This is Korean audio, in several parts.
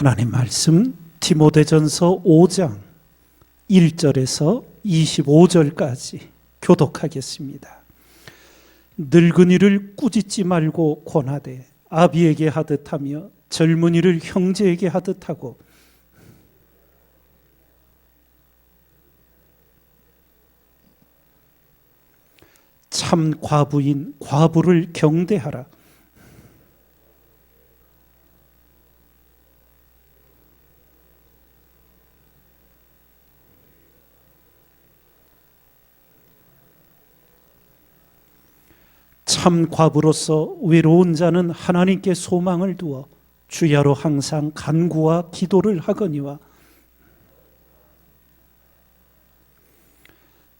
하나님 말씀 디모데전서 5장 1절에서 25절까지 교독하겠습니다. 늙은이를 꾸짖지 말고 권하되 아비에게 하듯 하며 젊은이를 형제에게 하듯 하고 참 과부인 과부를 경대하라. 참 과부로서 외로운 자는 하나님께 소망을 두어 주야로 항상 간구와 기도를 하거니와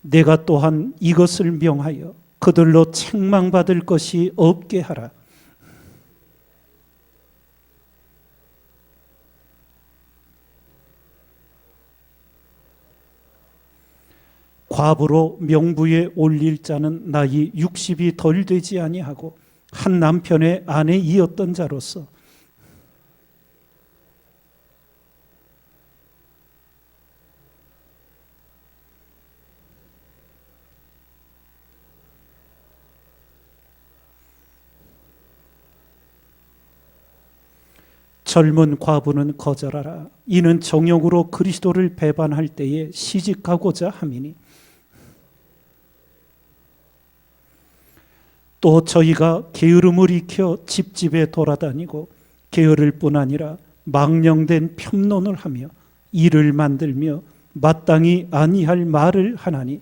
내가 또한 이것을 명하여 그들로 책망받을 것이 없게 하라. 과부로 명부에 올릴 자는 나이 60이 덜 되지 아니하고 한 남편의 아내이었던 자로서 젊은 과부는 거절하라. 이는 정욕으로 그리스도를 배반할 때에 시집가고자 함이니 또 저희가 게으름을 익혀 집집에 돌아다니고 게으를 뿐 아니라 망령된 편론을 하며 일을 만들며 마땅히 아니할 말을 하나니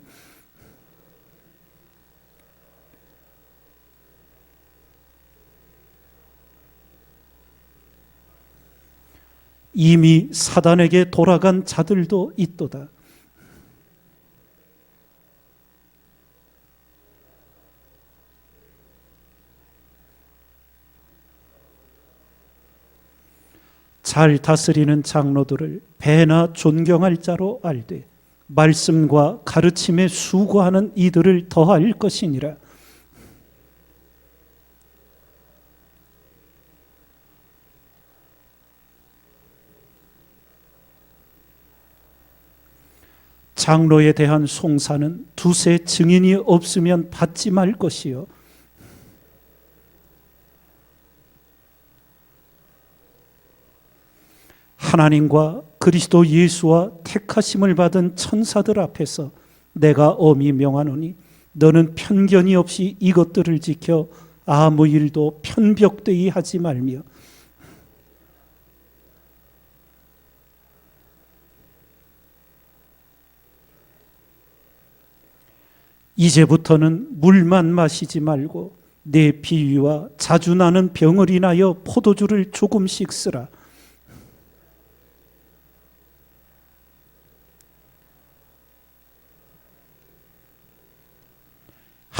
이미 사단에게 돌아간 자들도 있도다. 잘 다스리는 장로들을 배나 존경할 자로 알되 말씀과 가르침에 수고하는 이들을 더할 것이니라. 장로에 대한 송사는 두세 증인이 없으면 받지 말 것이요 하나님과 그리스도 예수와 택하심을 받은 천사들 앞에서 내가 엄히 명하노니 너는 편견이 없이 이것들을 지켜 아무 일도 편벽되이 하지 말며 이제부터는 물만 마시지 말고 내 비위와 자주 나는 병을 인하여 포도주를 조금씩 쓰라.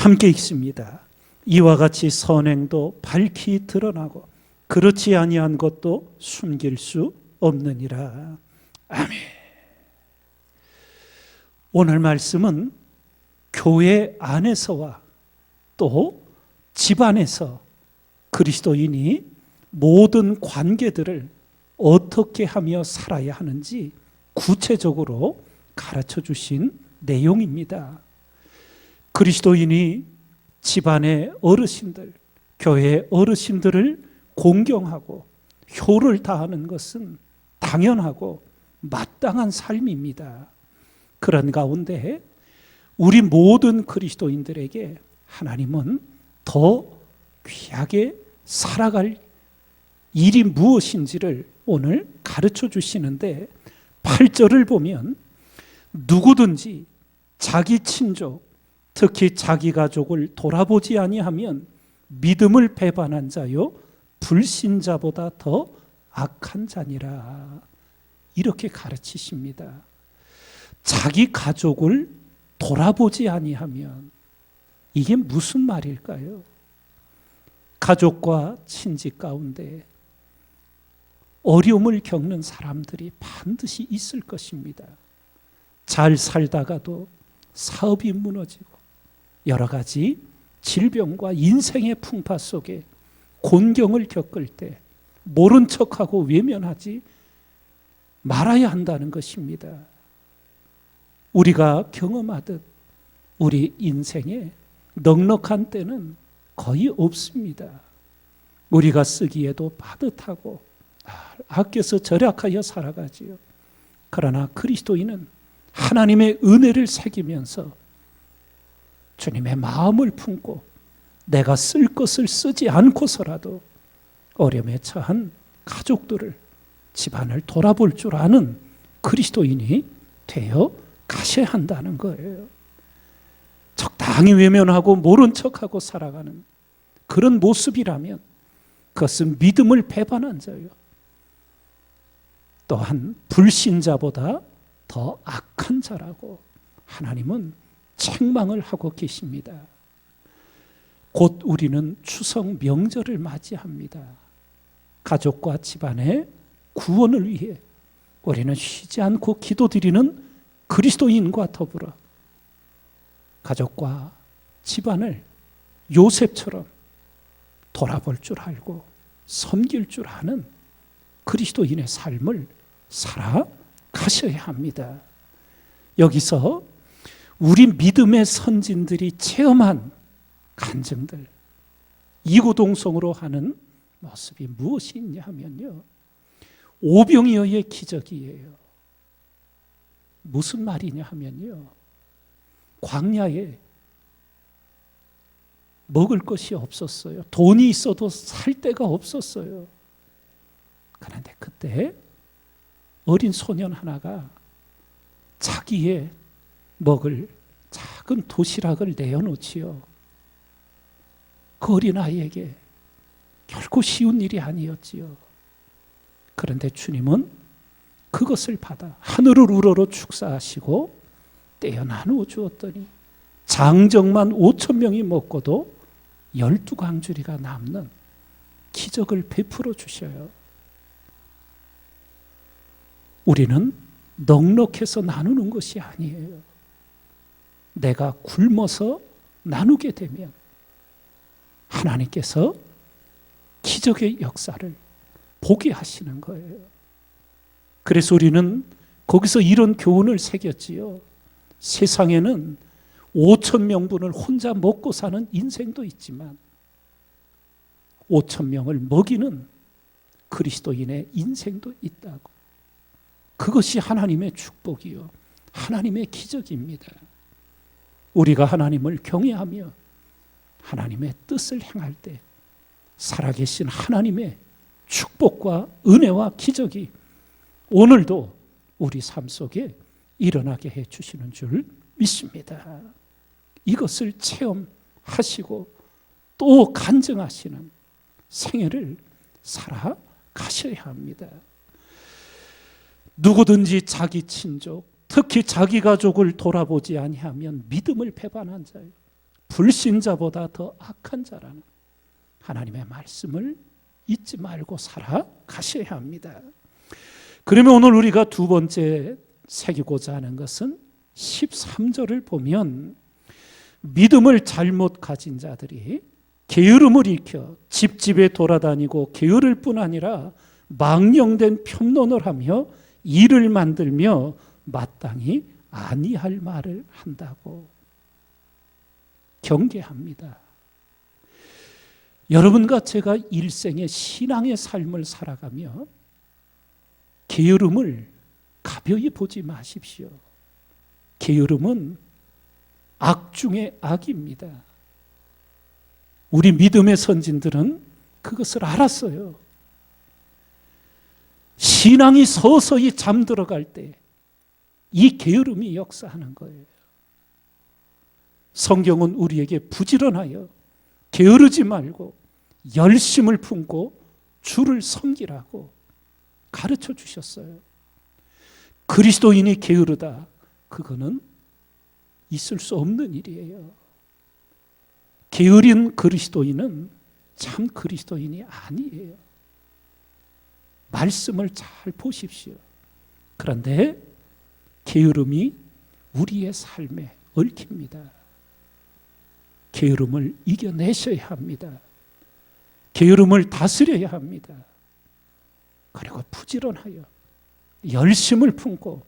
함께 읽습니다. 이와 같이 선행도 밝히 드러나고 그렇지 아니한 것도 숨길 수 없느니라. 아멘. 오늘 말씀은 교회 안에서와 또 집안에서 그리스도인이 모든 관계들을 어떻게 하며 살아야 하는지 구체적으로 가르쳐 주신 내용입니다. 그리스도인이 집안의 어르신들, 교회 어르신들을 공경하고 효를 다하는 것은 당연하고 마땅한 삶입니다. 그런 가운데 우리 모든 그리스도인들에게 하나님은 더 귀하게 살아갈 일이 무엇인지를 오늘 가르쳐 주시는데 8절을 보면 누구든지 자기 친족 특히 자기 가족을 돌아보지 아니하면 믿음을 배반한 자요 불신자보다 더 악한 자니라. 이렇게 가르치십니다. 자기 가족을 돌아보지 아니하면 이게 무슨 말일까요? 가족과 친지 가운데 어려움을 겪는 사람들이 반드시 있을 것입니다. 잘 살다가도 사업이 무너지고 여러 가지 질병과 인생의 풍파 속에 곤경을 겪을 때 모른 척하고 외면하지 말아야 한다는 것입니다. 우리가 경험하듯 우리 인생에 넉넉한 때는 거의 없습니다. 우리가 쓰기에도 빠듯하고 아껴서 절약하여 살아가지요. 그러나 그리스도인은 하나님의 은혜를 새기면서 주님의 마음을 품고 내가 쓸 것을 쓰지 않고서라도 어려움에 처한 가족들을, 집안을 돌아볼 줄 아는 그리스도인이 되어 가셔야 한다는 거예요. 적당히 외면하고 모른 척하고 살아가는 그런 모습이라면 그것은 믿음을 배반한 자요. 또한 불신자보다 더 악한 자라고 하나님은 책망을 하고 계십니다. 곧 우리는 추석 명절을 맞이합니다. 가족과 집안의 구원을 위해 우리는 쉬지 않고 기도드리는 그리스도인과 더불어 가족과 집안을 요셉처럼 돌아볼 줄 알고 섬길 줄 아는 그리스도인의 삶을 살아가셔야 합니다. 여기서 우리 믿음의 선진들이 체험한 간증들, 이구동성으로 하는 모습이 무엇이 있냐 하면요, 오병이어의 기적이에요. 무슨 말이냐 하면요, 광야에 먹을 것이 없었어요. 돈이 있어도 살 데가 없었어요. 그런데 그때 어린 소년 하나가 자기의 먹을 작은 도시락을 내어놓지요. 그 어린아이에게 결코 쉬운 일이 아니었지요. 그런데 주님은 그것을 받아 하늘을 우러러 축사하시고 떼어 나누어 주었더니 장정만 5,000명이 먹고도 12광주리가 남는 기적을 베풀어 주셔요. 우리는 넉넉해서 나누는 것이 아니에요. 내가 굶어서 나누게 되면 하나님께서 기적의 역사를 보게 하시는 거예요. 그래서 우리는 거기서 이런 교훈을 새겼지요. 세상에는 5,000명분을 혼자 먹고 사는 인생도 있지만 5,000명을 먹이는 그리스도인의 인생도 있다고. 그것이 하나님의 축복이요, 하나님의 기적입니다. 우리가 하나님을 경외하며 하나님의 뜻을 행할 때 살아계신 하나님의 축복과 은혜와 기적이 오늘도 우리 삶 속에 일어나게 해 주시는 줄 믿습니다. 이것을 체험하시고 또 간증하시는 생애를 살아가셔야 합니다. 누구든지 자기 친족, 특히 자기 가족을 돌아보지 아니하면 믿음을 배반한 자요, 불신자보다 더 악한 자라는 하나님의 말씀을 잊지 말고 살아가셔야 합니다. 그러면 오늘 우리가 두 번째 새기고자 하는 것은 13절을 보면 믿음을 잘못 가진 자들이 게으름을 일으켜 집집에 돌아다니고 게으를 뿐 아니라 망령된 편론을 하며 일을 만들며 마땅히 아니할 말을 한다고 경계합니다. 여러분과 제가 일생의 신앙의 삶을 살아가며 게으름을 가벼이 보지 마십시오. 게으름은 악 중의 악입니다. 우리 믿음의 선진들은 그것을 알았어요. 신앙이 서서히 잠들어갈 때 이 게으름이 역사하는 거예요. 성경은 우리에게 부지런하여 게으르지 말고 열심을 품고 주를 섬기라고 가르쳐 주셨어요. 그리스도인이 게으르다, 그거는 있을 수 없는 일이에요. 게으른 그리스도인은 참 그리스도인이 아니에요. 말씀을 잘 보십시오. 그런데 게으름이 우리의 삶에 얽힙니다. 게으름을 이겨내셔야 합니다. 게으름을 다스려야 합니다. 그리고 부지런하여 열심을 품고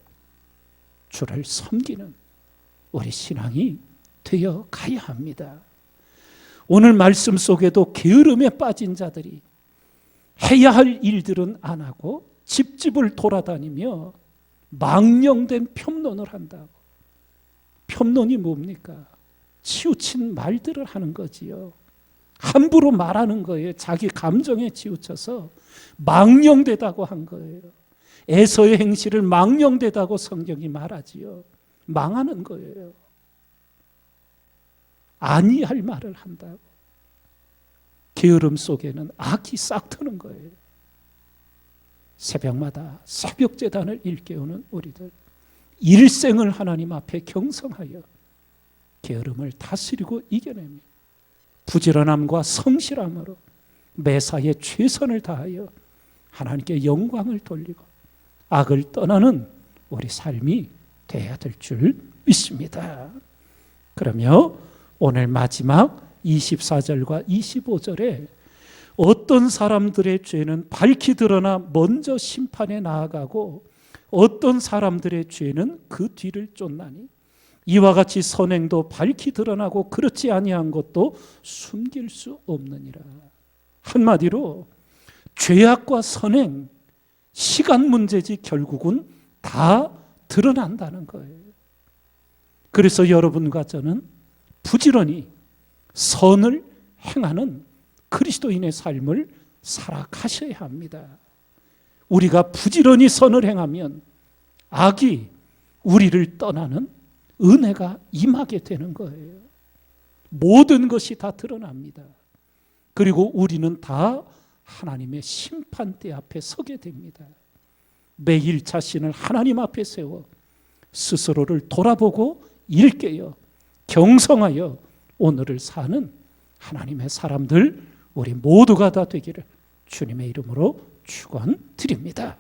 주를 섬기는 우리 신앙이 되어 가야 합니다. 오늘 말씀 속에도 게으름에 빠진 자들이 해야 할 일들은 안 하고 집집을 돌아다니며 망령된 편론을 한다고. 편론이 뭡니까? 치우친 말들을 하는 거지요. 함부로 말하는 거예요. 자기 감정에 치우쳐서 망령되다고 한 거예요. 에서의 행실을 망령되다고 성경이 말하지요. 망하는 거예요. 아니할 말을 한다고. 게으름 속에는 악이 싹트는 거예요. 새벽마다 새벽제단을 일깨우는 우리들, 일생을 하나님 앞에 경성하여 게으름을 다스리고 이겨내며 부지런함과 성실함으로 매사에 최선을 다하여 하나님께 영광을 돌리고 악을 떠나는 우리 삶이 되어야 될 줄 믿습니다. 그러며 오늘 마지막 24절과 25절에 어떤 사람들의 죄는 밝히 드러나 먼저 심판에 나아가고 어떤 사람들의 죄는 그 뒤를 쫓나니 이와 같이 선행도 밝히 드러나고 그렇지 아니한 것도 숨길 수 없느니라. 한마디로 죄악과 선행, 시간 문제지 결국은 다 드러난다는 거예요. 그래서 여러분과 저는 부지런히 선을 행하는 그리스도인의 삶을 살아가셔야 합니다. 우리가 부지런히 선을 행하면 악이 우리를 떠나는 은혜가 임하게 되는 거예요. 모든 것이 다 드러납니다. 그리고 우리는 다 하나님의 심판대 앞에 서게 됩니다. 매일 자신을 하나님 앞에 세워 스스로를 돌아보고 일깨어 경성하여 오늘을 사는 하나님의 사람들 우리 모두가 다 되기를 주님의 이름으로 축원드립니다.